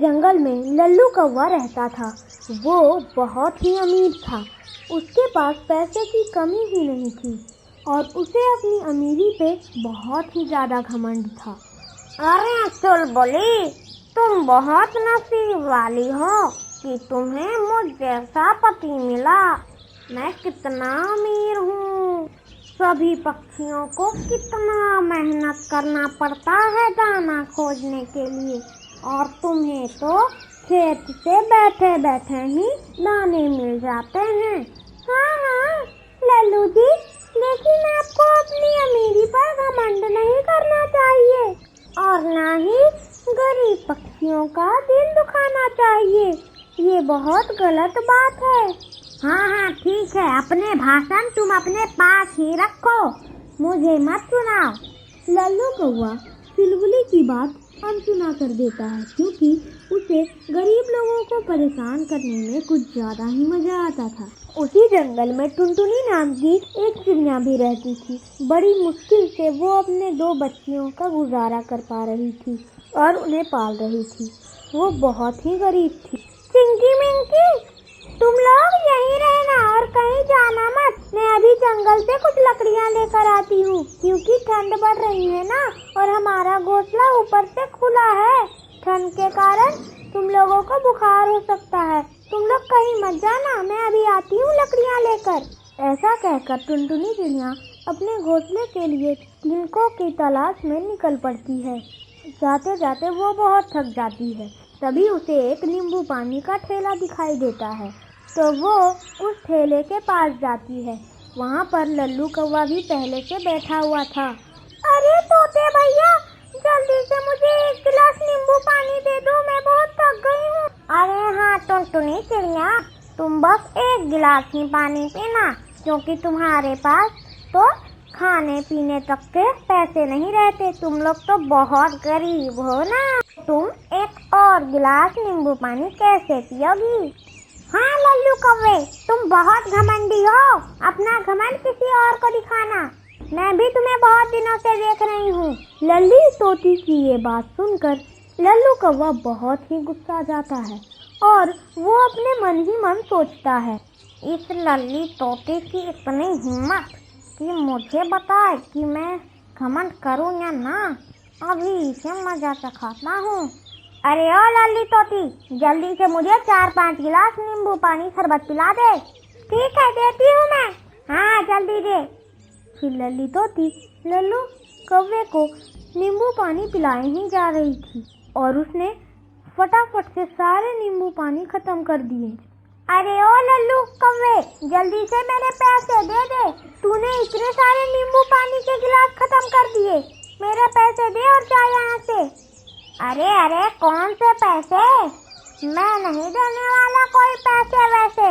जंगल में लल्लू कौवा रहता था। वो बहुत ही अमीर था। उसके पास पैसे की कमी ही नहीं थी और उसे अपनी अमीरी पे बहुत ही ज़्यादा घमंड था। अरे चुलबुली, तुम बहुत नसीब वाली हो कि तुम्हें मुझ जैसा पति मिला। मैं कितना अमीर हूँ। सभी पक्षियों को कितना मेहनत करना पड़ता है दाना खोजने के लिए, और तुम्हें तो खेत से बैठे बैठे ही दाने मिल जाते हैं। हाँ लल्लू जी, लेकिन आपको अपनी अमीरी पर घमंड नहीं करना चाहिए और ना ही गरीब पक्षियों का दिल दुखाना चाहिए। ये बहुत गलत बात है। हाँ ठीक है, अपने भाषण तुम अपने पास ही रखो, मुझे मत सुनाओ। लल्लू कौवा चुलबुली की बात अनसुना कर देता है, क्योंकि उसे गरीब लोगों को परेशान करने में कुछ ज्यादा ही मजा आता था। उसी जंगल में टुनटुनी नाम की एक चिड़िया भी रहती थी। बड़ी मुश्किल से वो अपने 2 बच्चियों का गुजारा कर पा रही थी और उन्हें पाल रही थी। वो बहुत ही गरीब थी। चिंकी मिंकी, तुम लोग यहीं रहना और कहीं जाना मत। मैं अभी जंगल से कुछ लकड़ियाँ लेकर आती हूँ, क्योंकि ठंड बढ़ रही है ना, और हमारा घोंसला ऊपर से खुला है। ठंड के कारण तुम लोगों को बुखार हो सकता है। तुम लोग कहीं मत जाना, मैं अभी आती हूँ लकड़ियाँ लेकर। ऐसा कहकर टुनटुनी चिड़िया अपने घोंसले के लिए तिनकों की तलाश में निकल पड़ती है। जाते जाते वो बहुत थक जाती है। तभी उसे एक नींबू पानी का ठेला दिखाई देता है, तो वो उस ठेले के पास जाती है। वहाँ पर लल्लू कौवा भी पहले से बैठा हुआ था। अरे तोते भैया, जल्दी से मुझे 1 गिलास नींबू पानी दे दो, मैं बहुत थक गई हूँ। अरे हाँ टुनटुनी चिड़िया, तुम बस 1 गिलास ही पानी पीना, क्योंकि तुम्हारे पास तो खाने पीने तक के पैसे नहीं रहते। तुम लोग तो बहुत गरीब हो ना। तुम 1 और गिलास नींबू पानी कैसे पियोगी? हाँ लल्लू कौवे, तुम बहुत घमंडी हो। अपना घमंड किसी और को दिखाना। मैं भी तुम्हें बहुत दिनों से देख रही हूँ। लल्ली तोती की ये बात सुनकर लल्लू कौवा बहुत ही गुस्सा जाता है और वो अपने मन ही मन सोचता है, इस लल्ली तोते की इतनी हिम्मत कि मुझे बताए कि मैं घमंड करूँ या ना। अभी इसे मजा चखाता हूँ। अरे ओ लल्ली तोती, जल्दी से मुझे 4-5 गिलास नींबू पानी शरबत पिला दे। ठीक है, देती हूँ मैं। हाँ जल्दी दे। फिर लल्ली तोती लल्लू कौवे को नींबू पानी पिलाए ही जा रही थी और उसने फटाफट से सारे नींबू पानी खत्म कर दिए। अरे ओ लल्लू कौवे, जल्दी से मेरे पैसे दे दे। तूने इतने सारे नींबू पानी के गिलास खत्म कर दिए। मेरे पैसे दे और जा यहाँ से। अरे कौन से पैसे? मैं नहीं देने वाला कोई पैसे वैसे।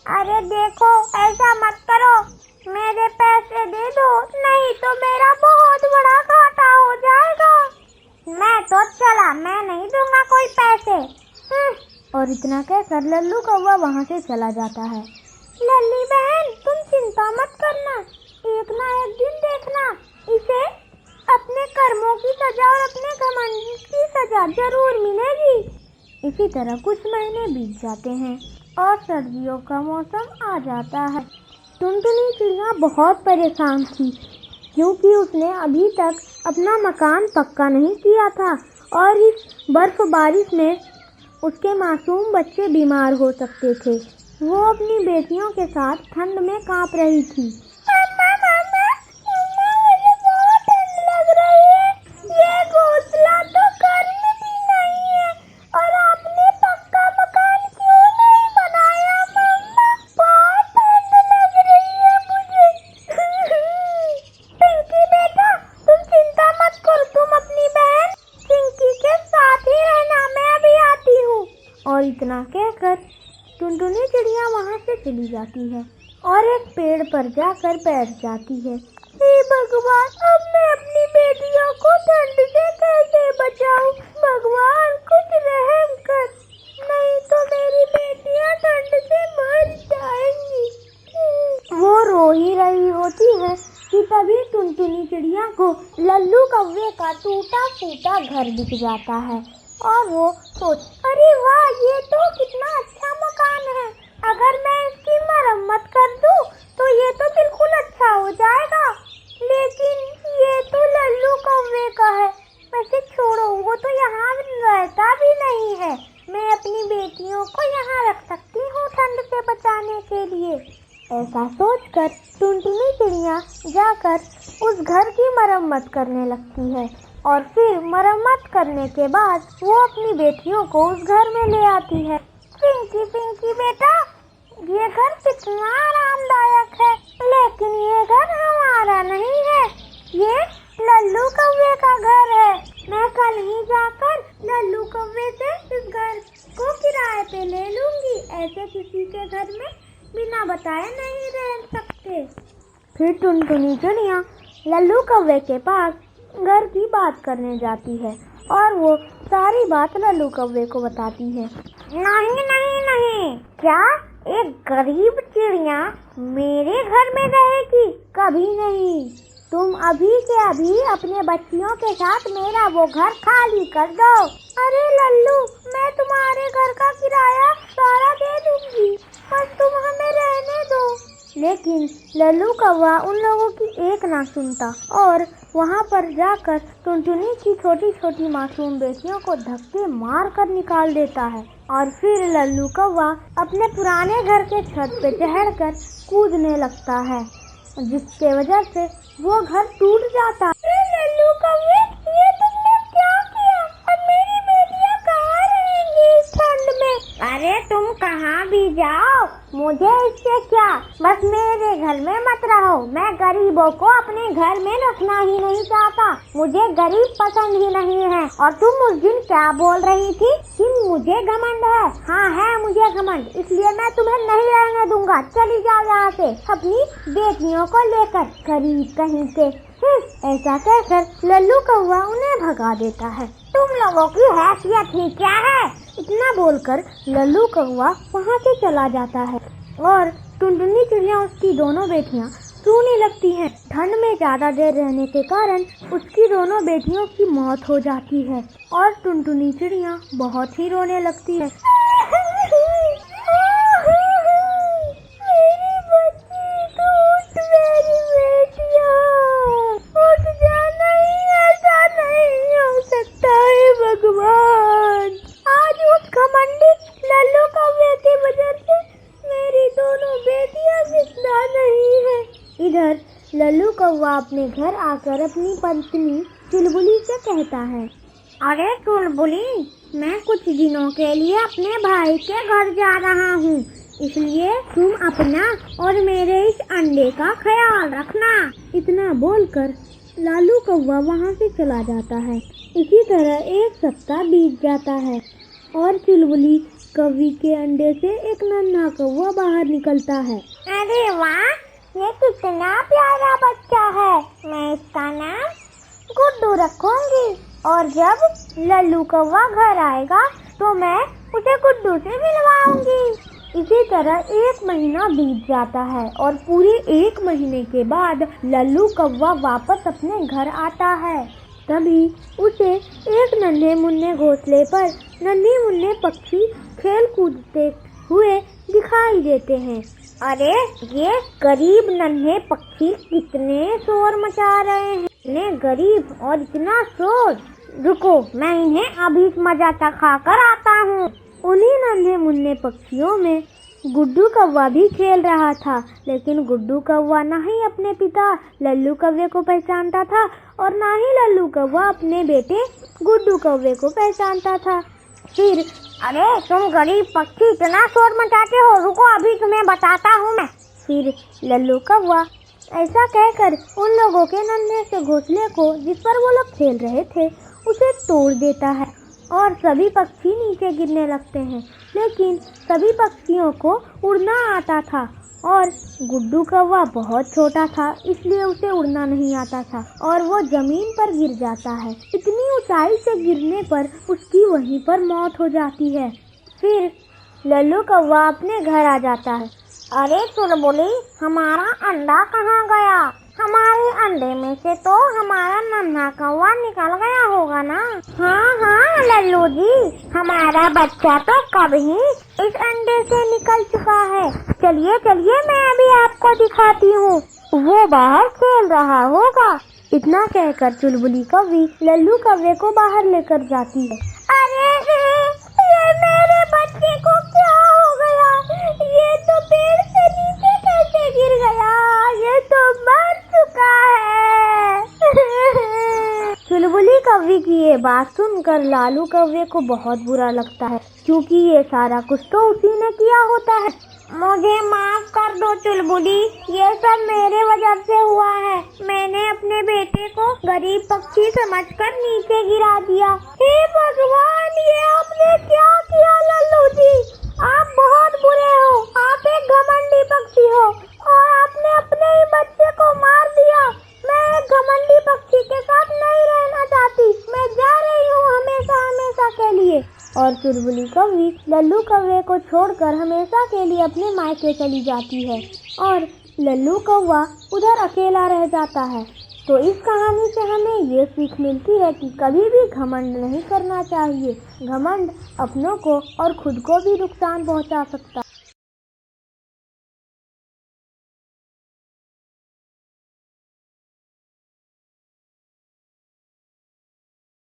अरे देखो, ऐसा मत करो, मेरे पैसे दे दो, नहीं तो मेरा बहुत बड़ा घाटा हो जाएगा। मैं तो चला, मैं नहीं दूंगा कोई पैसे। और इतना कहकर लल्लू कौवा वहाँ से चला जाता है। लल्ली बहन, तुम चिंता मत करना, एक ना एक दिन देखना, इसे अपने कर्मों की सजा और अपने घमंड की सजा जरूर मिलेगी। इसी तरह कुछ महीने बीत जाते हैं और सर्दियों का मौसम आ जाता है। टुनटुनी चिड़िया बहुत परेशान थी, क्योंकि उसने अभी तक अपना मकान पक्का नहीं किया था और इस बर्फबारी में उसके मासूम बच्चे बीमार हो सकते थे। वो अपनी बेटियों के साथ ठंड में कांप रही थी। मुझे बहुत ठंड लग रही है। ये घोंसला तो गर्म भी नहीं है और आपने पक्का मकान क्यों नहीं बनाया? मम्मा, बहुत ठंड लग रही है मुझे। पिंकी बेटा, तुम चिंता मत करो, तुम अपनी बहन पिंकी के साथ ही रहना, मैं अभी आती हूँ। और इतना कहकर टुनटुनी चिड़िया वहाँ से चली जाती है और एक पेड़ पर जाकर बैठ जाती है। हे भगवान, अब मैं अपनी बेटियों को ठंड से कैसे बचाऊं? भगवान कुछ रहम कर, नहीं तो मेरी बेटियां ठंड से मर जाएंगी। वो रो ही रही होती है कि तभी टुनटुनी चिड़िया को लल्लू कौवे का टूटा फूटा घर दिख जाता है और वो सोच, अरे वाह, ये तो कितना अच्छा मकान है। अगर मैं इसकी मरम्मत कर दूं तो ये तो बिल्कुल अच्छा हो जाएगा। लेकिन ये तो लल्लू कौवे का है। वैसे छोड़ो, वो तो यहाँ रहता भी नहीं है। मैं अपनी बेटियों को यहाँ रख सकती हूँ ठंड से बचाने के लिए। ऐसा सोचकर टुनटुनी चिड़िया जाकर उस घर की मरम्मत करने लगती है और फिर मरम्मत करने के बाद वो अपनी बेटियों को उस घर में ले आती है। पिंकी पिंकी बेटा, ये घर कितना आरामदायक है, लेकिन ये घर हमारा नहीं है, ये लल्लू कौवे का घर है। मैं कल ही जाकर लल्लू कौवे से इस घर को किराए पे ले लूंगी। ऐसे किसी के घर में बिना बताए नहीं रह सकते। फिर टुनटुनी चिड़िया लल्लू कौवे के पास घर की बात करने जाती है और वो सारी बात लल्लू कौवे को बताती है। नहीं नहीं नहीं, क्या एक गरीब चिड़िया मेरे घर में रहेगी? कभी नहीं। तुम अभी के अभी अपने बच्चियों के साथ मेरा वो घर खाली कर दो। अरे लल्लू, मैं तुम्हारे घर का किराया सारा दे दूंगी, बस तुम हमें रहने दो। लेकिन लल्लू कौवा उन लोगों की एक ना सुनता और वहाँ पर जाकर टुनटुनी की छोटी छोटी मासूम बेटियों को धक्के मार कर निकाल देता है और फिर लल्लू कौवा अपने पुराने घर के छत पे चढ़कर कूदने लगता है, जिसके वजह से वो घर टूट जाता है। लल्लू कौवे, ये तुमने क्या किया? अब मेरी बेटियां कहाँ रहेंगी इस ठंड में? अरे तुम कहाँ भी जाओ, मुझे इससे क्या, बस मेरे घर में मत रहो। मैं गरीबों को अपने घर में रखना ही नहीं चाहता, मुझे गरीब पसंद ही नहीं है। और तुम उस दिन क्या बोल रही थी कि मुझे घमंड है? हाँ है मुझे घमंड, इसलिए मैं तुम्हें नहीं रहने दूंगा। चली जाओ यहाँ से अपनी बेटियों को लेकर, गरीब कहीं के। ऐसा कहकर लल्लू कौवा उन्हें भगा देता है। तुम लोगों की हैसियत ही क्या है? इतना बोलकर लल्लू कौवा वहाँ से चला जाता है और टुनटुनी चिड़िया उसकी दोनों बेटियां रोने लगती हैं। ठंड में ज्यादा देर रहने के कारण उसकी दोनों बेटियों की मौत हो जाती है और टुनटुनी चिड़िया बहुत ही रोने लगती है। इधर लल्लू कौवा अपने घर आकर अपनी पत्नी चुलबुली से कहता है, अरे चुलबुली, मैं कुछ दिनों के लिए अपने भाई के घर जा रहा हूँ, इसलिए तुम अपना और मेरे इस अंडे का ख्याल रखना। इतना बोलकर लालू कौवा वहाँ से चला जाता है। इसी तरह एक सप्ताह बीत जाता है और चुलबुली कौवी के अंडे से एक नन्हा कौवा बाहर निकलता है। अरे वाह, ये कितना प्यारा बच्चा है, मैं इसका नाम गुड्डू रखूंगी और जब लल्लू कौवा घर आएगा तो मैं उसे गुड्डू से मिलवाऊंगी। इसी तरह एक महीना बीत जाता है और पूरे एक महीने के बाद लल्लू कौवा वापस अपने घर आता है। तभी उसे एक नन्हे मुन्ने घोंसले पर नन्हे मुन्ने पक्षी खेल कूदते हुए दिखाई देते हैं। अरे ये गरीब नन्हे पक्षी कितने शोर मचा रहे हैं, इतने गरीब और इतना शोर। रुको, मैं इन्हें अभी मजा चखा कर आता हूँ। उन्हीं नन्हे मुन्ने पक्षियों में गुड्डू कौवा भी खेल रहा था, लेकिन गुड्डू कौवा न ही अपने पिता लल्लू कौवे को पहचानता था और न ही लल्लू कौवा अपने बेटे गुड्डू कौवे को पहचानता था। फिर अरे तुम गरीब पक्षी इतना शोर मचाते हो, रुको अभी तुम्हें बताता हूँ मैं। फिर लल्लू कौवा ऐसा कहकर उन लोगों के नन्हे से घोंसले को जिस पर वो लोग खेल रहे थे उसे तोड़ देता है और सभी पक्षी नीचे गिरने लगते हैं। लेकिन सभी पक्षियों को उड़ना आता था और गुड्डू कौवा बहुत छोटा था, इसलिए उसे उड़ना नहीं आता था और वो जमीन पर गिर जाता है। इतनी ऊंचाई से गिरने पर उसकी वहीं पर मौत हो जाती है। फिर लल्लू कौवा अपने घर आ जाता है। अरे चुलबुली, हमारा अंडा कहाँ गया? हमारे अंडे में से तो हमारा नन्हा कौवा निकल गया होगा ना। हाँ हाँ लल्लू जी, हमारा बच्चा तो कब ही इस अंडे से निकल चुका है। चलिए चलिए, मैं अभी आपको दिखाती हूँ। वो बाहर खेल रहा होगा। इतना कहकर चुलबुली कौवी लल्लू कौवे को बाहर लेकर जाती है। अरे ये मेरे बच्चे को क्या हो गया? ये तो पेड़ से नीचे कैसे गिर गया? ये तो मर चुका है। चुलबुली कौवी की ये बात सुनकर लालू कौवे को बहुत बुरा लगता है, क्योंकि ये सारा कुछ तो उसी ने किया होता है। मुझे माफ कर दो चुलबुली, ये सब मेरे वजह से हुआ है। मैंने अपने बेटे को गरीब पक्षी समझकर नीचे गिरा दिया। हे भगवान, ये आपने क्या किया लल्लू जी? आप बहुत बुरे हो। आप एक घमंडी पक्षी हो और आपने अपने ही बच्चे को मार दिया। मैं एक घमंडी पक्षी के साथ नहीं रहना चाहती। मैं जा रही हूँ हमेशा हमेशा के लिए। और चुलबुली कौवी लल्लू कौवे को छोड़कर हमेशा के लिए अपने मायके चली जाती है और लल्लू कौवा उधर अकेला रह जाता है। तो इस कहानी से हमें ये सीख मिलती है कि कभी भी घमंड नहीं करना चाहिए। घमंड अपनों को और खुद को भी नुकसान पहुंचा सकता है।